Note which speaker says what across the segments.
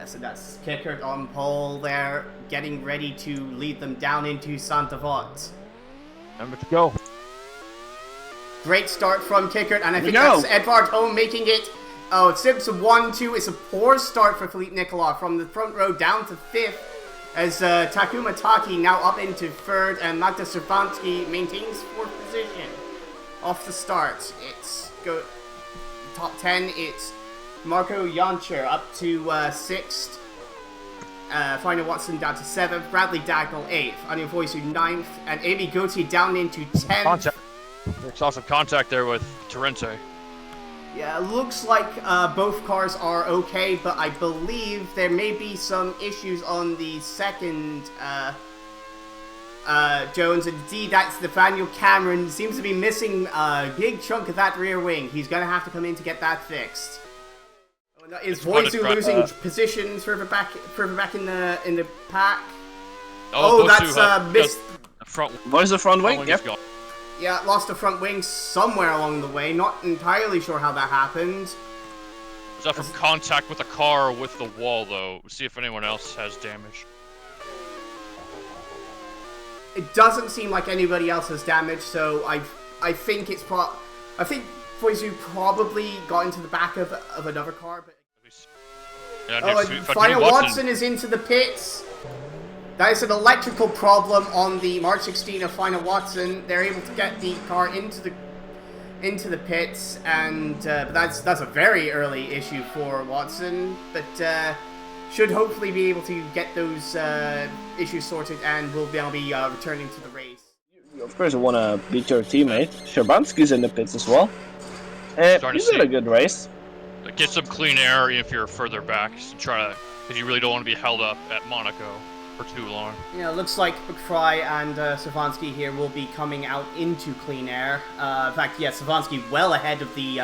Speaker 1: so that's Kickert on pole there, getting ready to lead them down into Santa Vot.
Speaker 2: Number to go.
Speaker 1: Great start from Kickert, and I think that's Edvard Holm making it. Oh, Simpson 1-2. It's a poor start for Philippe Nicolas from the front row down to 5th, as Takuma Taki now up into 3rd, and Magda Servansky maintains 4th position. Off the start, it's top 10, it's Marco Jancher up to 6th, Final Watson down to 7th, Bradley Dagnall 8th, Anya Voisu 9th, and Amy Gauthier down into 10th.
Speaker 2: There's also contact there with Torrente.
Speaker 1: Yeah, it looks like both cars are okay, but I believe there may be some issues on the second Jones. Indeed, that's Nathaniel Cameron. Seems to be missing a big chunk of that rear wing. He's going to have to come in to get that fixed. Is Voisu losing positions further back in the pack? Oh, that's missed.
Speaker 3: Where's the front wing? Yep.
Speaker 1: Yeah, lost the front wing somewhere along the way. Not entirely sure how that happened.
Speaker 2: Was that from contact with the car or with the wall, though? See if anyone else has damage.
Speaker 1: It doesn't seem like anybody else has damage, so I think it's I think Voisu probably got into the back of another car, but Final Watson is into the pits. That is an electrical problem on the March 16 of Final Watson. They're able to get the car into the pits, and but that's a very early issue for Watson. But should hopefully be able to get those issues sorted, and will now be returning to the race.
Speaker 3: Of course, you want to beat your teammate. Shabansky's in the pits as well. He's had a good race.
Speaker 2: Get some clean air if you're further back. Because you really don't want to be held up at Monaco for too long.
Speaker 1: Yeah, looks like McFry and Savansky here will be coming out into clean air. In fact, yeah, Savansky well ahead of the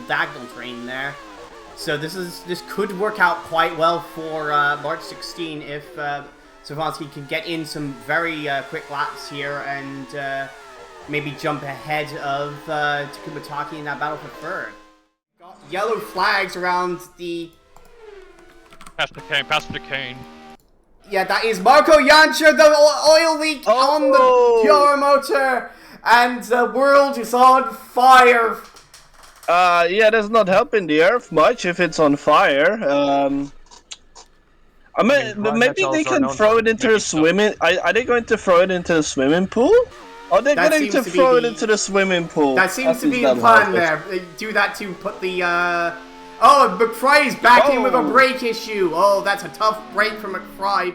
Speaker 1: Dagnall train there. So this could work out quite well for March 16 if Savansky can get in some very quick laps here and maybe jump ahead of Takuma Taki in that battle for 3rd. Got yellow flags around the...
Speaker 2: Pass the cane.
Speaker 1: Yeah, that is Marco Jancher, the oil leak on the pure motor, and the world is on fire.
Speaker 3: Yeah, that's not helping the Earth much if it's on fire. I mean, maybe they can throw it into the swimming. Are they going to throw it into the swimming pool? Or are they going to throw it into the swimming pool?
Speaker 1: That seems to be the plan there. They do that to put the... Oh, McFry's back in with a brake issue. Oh, that's a tough break for McFry.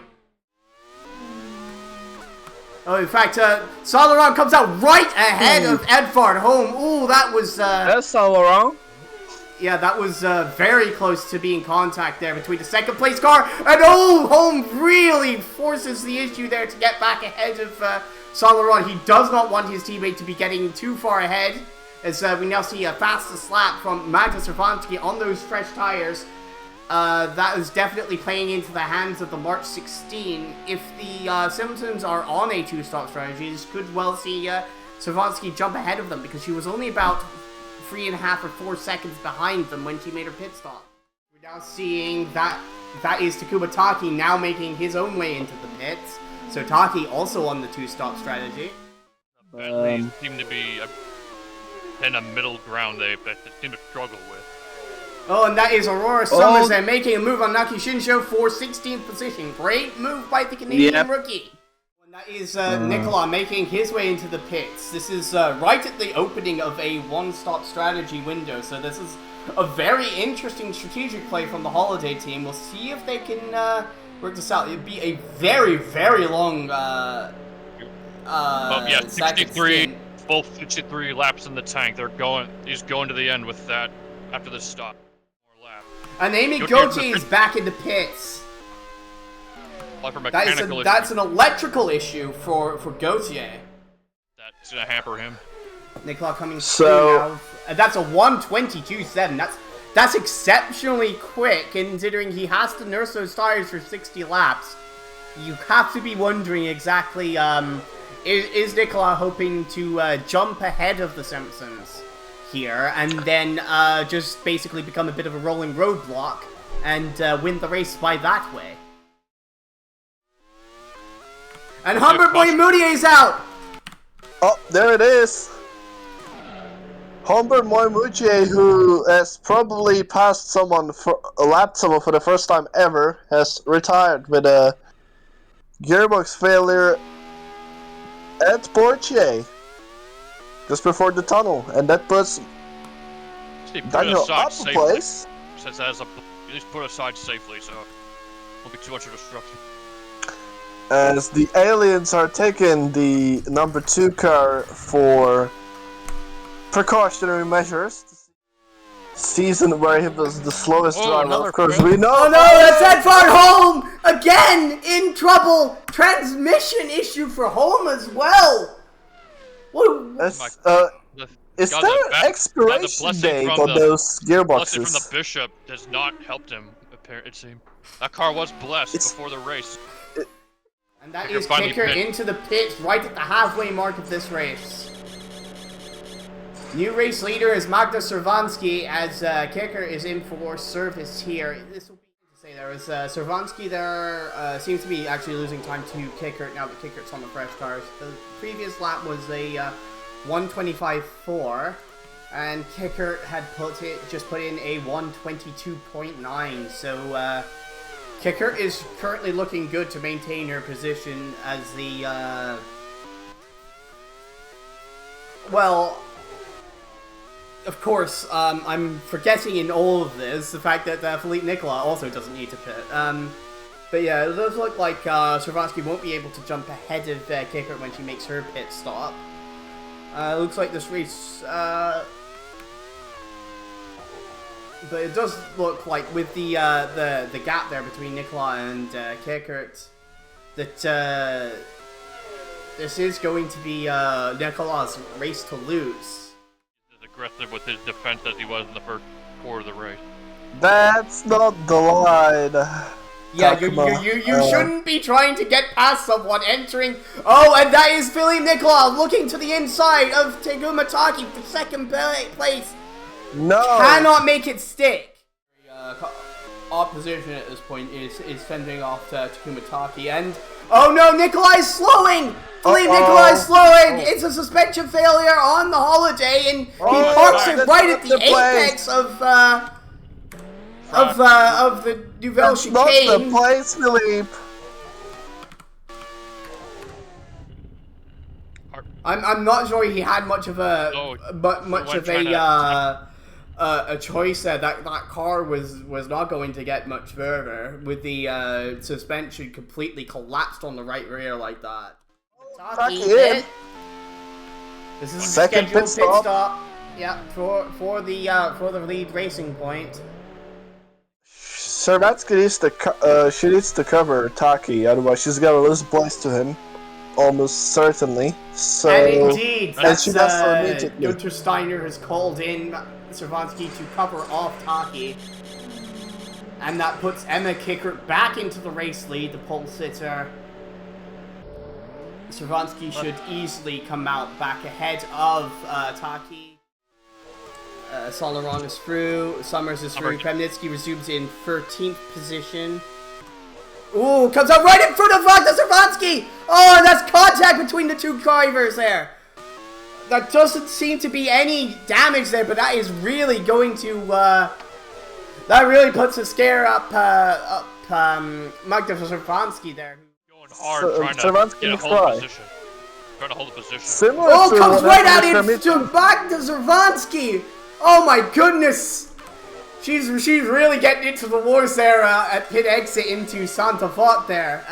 Speaker 1: Oh, in fact, Saint Laurent comes out right ahead of Edvard Holm. Ooh, that was...
Speaker 3: That's Saint Laurent.
Speaker 1: Yeah, that was very close to being contact there between the second place car. And oh, Holm really forces the issue there to get back ahead of Saint Laurent. He does not want his teammate to be getting too far ahead. As we now see a fastest lap from Magda Servansky on those fresh tires. That is definitely playing into the hands of the March 16. If the Simpsons are on a two-stop strategy, this could well see Servansky jump ahead of them, because she was only about 3.5 or 4 seconds behind them when she made her pit stop. We're now seeing that is Takuma Taki now making his own way into the pits. So Taki also on the two-stop strategy.
Speaker 2: They seem to be in a middle ground they seem to struggle with.
Speaker 1: Oh, and that is Aurora Summers there making a move on Naki Shinsho for 16th position. Great move by the Canadian rookie. And that is Nicolas making his way into the pits. This is right at the opening of a one-stop strategy window, so this is a very interesting strategic play from the Holiday team. We'll see if they can work this out. It'd be a very, very long
Speaker 2: yeah, 63, full 63 laps in the tank. He's going to the end with that after this stop.
Speaker 1: And Amy Gauthier is back in the pits. That's an electrical issue for Gauthier.
Speaker 2: That's going to hamper him.
Speaker 1: Nicolas coming through now. That's a 1:22.7. That's exceptionally quick, considering he has to nurse those tires for 60 laps. You have to be wondering exactly, is Nicolas hoping to jump ahead of the Simpsons here, and then just basically become a bit of a rolling roadblock and win the race by that way. And Humbert Boy Moutier's out!
Speaker 3: Oh, there it is! Humbert Moutier, who has probably lapped someone for the first time ever, has retired with a gearbox failure at Portier just before the tunnel, and that puts Daniel up a place.
Speaker 2: Since that is at least put aside safely, so it won't be too much of a disruption.
Speaker 3: As the aliens are taking the number 2 car for precautionary measures. Season where he was the slowest driver, of course we know.
Speaker 1: Oh no, that's Edvard Holm! Again, in trouble! Transmission issue for Holm as well!
Speaker 3: Is there an expiration date on those gearboxes?
Speaker 2: Blessing from the Bishop has not helped him, it seems. That car was blessed before the race.
Speaker 1: And that is Kicker into the pits right at the halfway mark of this race. New race leader is Magda Servansky, as Kicker is in for service here. This will be to say there is Servansky there seems to be actually losing time to Kicker now that Kicker's on the fresh cars. The previous lap was a 1:25.4, and Kicker had just put in a 1:22.9. So Kicker is currently looking good to maintain her position as the well. Of course, I'm forgetting in all of this the fact that Philippe Nicola also doesn't need to pit. But yeah, it does look like Servansky won't be able to jump ahead of Kicker when she makes her pit stop. Looks like this race, but it does look like with the gap there between Nicola and Kickert, that this is going to be Nicola's race to lose.
Speaker 2: Aggressive with his defense as he was in the first quarter of the race.
Speaker 3: That's not the line.
Speaker 1: Yeah, you shouldn't be trying to get past someone entering. Oh, and that is Philippe Nicola looking to the inside of Takuma Taki for second place.
Speaker 3: No.
Speaker 1: Cannot make it stick. Opposition at this point is fending off Takuma Taki, and oh no, Nicola is slowing! Philippe Nicola is slowing! It's a suspension failure on the holiday, and he parks it right at the apex of the Nouvelle Chicane.
Speaker 3: That's not the place, Philippe.
Speaker 1: I'm not sure he had much of a a choice there. That car was not going to get much further with the suspension completely collapsed on the right rear like that. Taki in. This is a
Speaker 3: second
Speaker 1: scheduled
Speaker 3: pit stop.
Speaker 1: Yeah, for the lead racing point.
Speaker 3: Servansky needs to cover Taki, otherwise she's gonna lose place to him, almost certainly. So,
Speaker 1: and indeed,
Speaker 3: she does so immediately.
Speaker 1: Gunter Steiner has called in Servansky to cover off Taki, and that puts Emma Kickert back into the race lead, the pole sitter. Servansky should easily come out back ahead of Taki. Solaron is through, Summers is through, Kremnitsky resumes in 13th position. Ooh, comes out right in front of Magda Servansky! Oh, and that's contact between the two drivers there. That doesn't seem to be any damage there, but that is really going to, that really puts a scare up Magda Servansky there.
Speaker 2: Hard trying to get a hold of position. Trying to hold the position.
Speaker 1: Comes right out into Magda Servansky! Oh my goodness! She's really getting into the wars there at pit exit into Santa Fot there.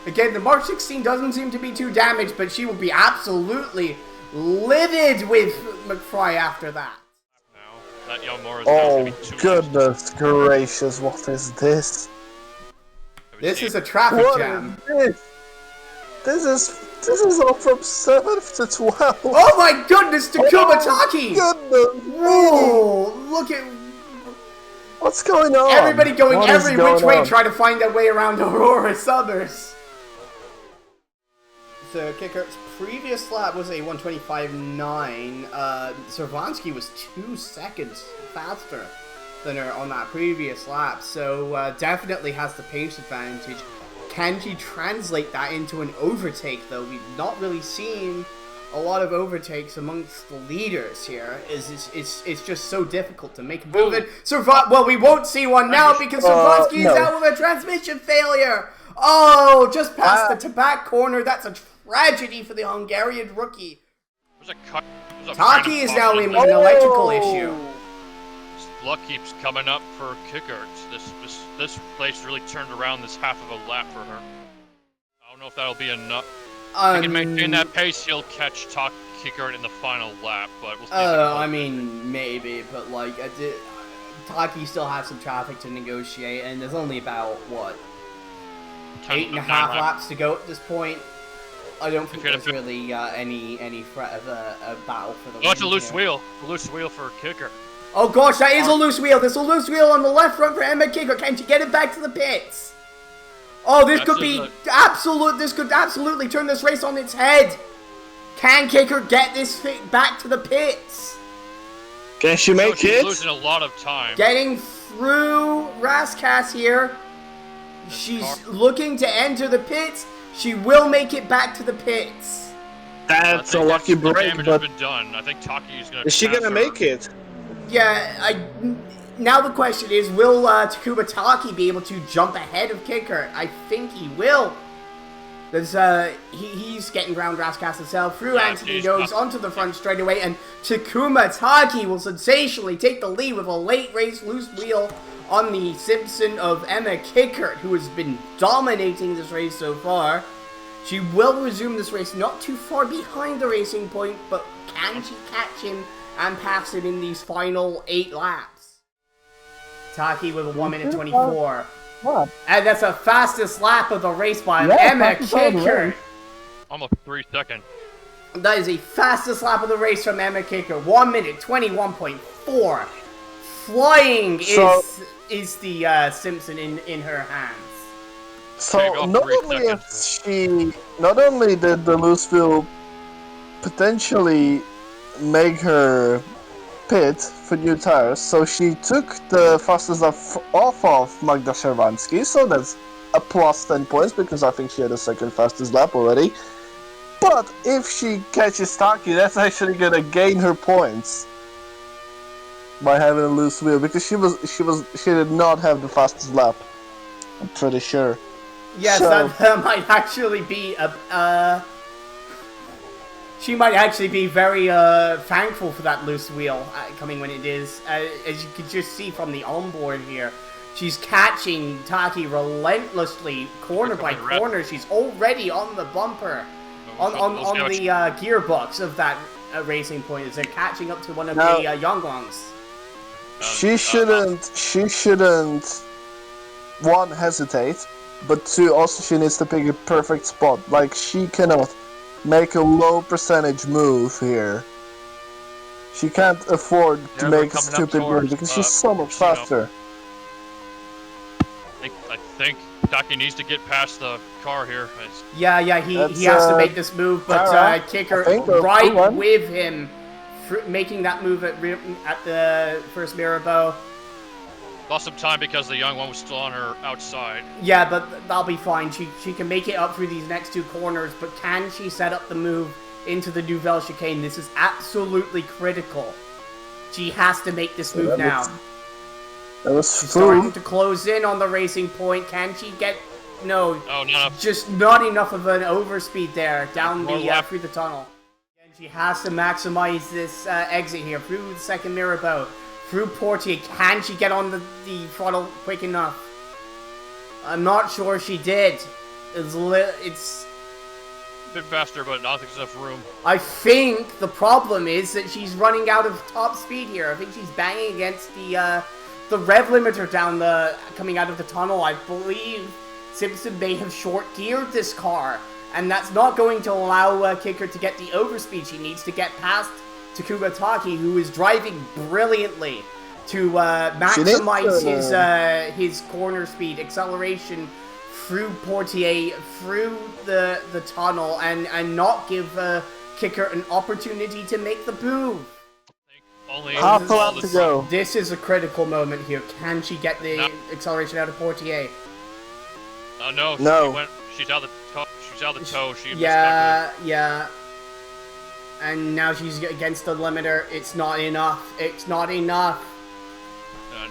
Speaker 1: Again, the Mark 16 doesn't seem to be too damaged, but she will be absolutely livid with McFry after that.
Speaker 2: No, that Yamura is
Speaker 3: oh goodness gracious, what is this?
Speaker 1: This is a traffic jam.
Speaker 3: This is all from 7th to 12th.
Speaker 1: Oh my goodness, Takuma Taki!
Speaker 3: Goodness!
Speaker 1: Whoa! Look at
Speaker 3: what's going on.
Speaker 1: Everybody going every which way, trying to find their way around Aurora Summers. So Kickert's previous lap was a 1:25.9. Servansky was 2 seconds faster than her on that previous lap, so definitely has the pace advantage. Can she translate that into an overtake, though? We've not really seen a lot of overtakes amongst the leaders here. It's just so difficult to make a move. Well, we won't see one now because Savansky is out with a transmission failure. Oh, just past the Tabac corner. That's a tragedy for the Hungarian rookie. Taki is now in with an electrical issue.
Speaker 2: Luck keeps coming up for Kickert. This place really turned around this half of a lap for her. I don't know if that'll be enough. If he can maintain that pace, he'll catch Kickert in the final lap, but we'll see.
Speaker 1: I mean, maybe, but like, Taki still has some traffic to negotiate, and there's only about, what, 8.5 laps to go at this point. I don't think there's really any threat of a battle for the win.
Speaker 2: Oh, it's a loose wheel. A loose wheel for Kicker.
Speaker 1: Oh gosh, that is a loose wheel. There's a loose wheel on the left front for Emma Kicker. Can she get it back to the pits? Oh, this could be absolute. This could absolutely turn this race on its head. Can Kicker get this back to the pits?
Speaker 3: Can she make it?
Speaker 2: She's losing a lot of time.
Speaker 1: Getting through Raskas here. She's looking to enter the pits. She will make it back to the pits.
Speaker 3: That's a lucky break,
Speaker 2: but
Speaker 3: but
Speaker 2: been done. I think Taki is gonna.
Speaker 3: Is she gonna make it?
Speaker 1: Yeah, now the question is, will Takuma Taki be able to jump ahead of Kicker? I think he will. Because he's getting ground Raskas himself through Anthony goes onto the front straightaway, and Takuma Taki will sensationally take the lead with a late race loose wheel on the Simpson of Emma Kickert, who has been dominating this race so far. She will resume this race not too far behind the racing point, but can she catch him and pass him in these final 8 laps? Taki with a 1 minute 24.
Speaker 3: What?
Speaker 1: And that's the fastest lap of the race by Emma Kickert.
Speaker 2: Almost 3 seconds.
Speaker 1: That is the fastest lap of the race from Emma Kickert. 1 minute 21.4. Flying is the Simpson in her hands.
Speaker 3: So not only did the loose wheel potentially make her pit for new tires, so she took the fastest lap off of Magda Shervansky, so that's a plus 10 points because I think she had the second fastest lap already. But if she catches Taki, that's actually gonna gain her points by having a loose wheel because she did not have the fastest lap. I'm pretty sure.
Speaker 1: Yes, so, that might actually be she might actually be very thankful for that loose wheel coming when it is. As you can just see from the onboard here, she's catching Taki relentlessly, corner by corner. She's already on the bumper, on the gearbox of that racing point. As they're catching up to one of the young ones.
Speaker 3: She shouldn't, one, hesitate, but two, also she needs to pick a perfect spot. Like, she cannot make a low percentage move here. She can't afford to make a stupid move because she's so much faster.
Speaker 2: I think Taki needs to get past the car here.
Speaker 1: Yeah, he has to make this move, but Kicker right with him, making that move at the first Mirabeau.
Speaker 2: Lost some time because the young one was still on her outside.
Speaker 1: Yeah, but that'll be fine. She can make it up through these next 2 corners, but can she set up the move into the Nouvelle chicane? This is absolutely critical. She has to make this move now. She's starting to close in on the racing point. Can she get... No, just not enough of an overspeed there down through the tunnel. And she has to maximize this exit here through the second Mirabeau. Through Portier. Can she get on the throttle quick enough? I'm not sure she did. It's
Speaker 2: a bit faster, but not enough room.
Speaker 1: I think the problem is that she's running out of top speed here. I think she's banging against the rev limiter down coming out of the tunnel. I believe Simpson may have short geared this car, and that's not going to allow Kicker to get the overspeed. She needs to get past Takuma Taki, who is driving brilliantly to maximize his corner speed, acceleration through Portier, through the tunnel, and not give Kicker an opportunity to make the move.
Speaker 2: I Only
Speaker 3: Half a
Speaker 2: all
Speaker 3: lap
Speaker 2: the
Speaker 3: to go.
Speaker 1: This is a critical moment here. Can she get the
Speaker 2: No.
Speaker 1: acceleration out of Portier?
Speaker 2: No,
Speaker 3: No.
Speaker 2: she went. She's out the toe. She's out the toe. She
Speaker 1: Yeah. And now she's against the limiter. It's not enough. It's not enough.
Speaker 2: I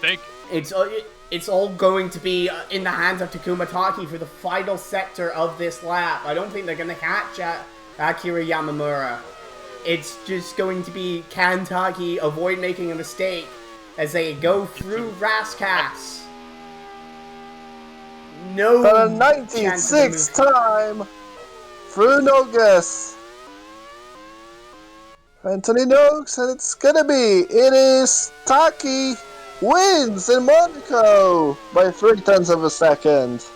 Speaker 2: think
Speaker 1: It's all going to be in the hands of Takuma Taki for the final sector of this lap. I don't think they're going to catch Akira Yamamura. It's just going to be, can Taki avoid making a mistake as they go through Rascasse? No.
Speaker 3: For the
Speaker 1: chance of a
Speaker 3: 96th
Speaker 1: move.
Speaker 3: time, through Nogus. Anthony Noakes, and it's gonna be. It is Taki wins in Monaco by 0.3 of a second.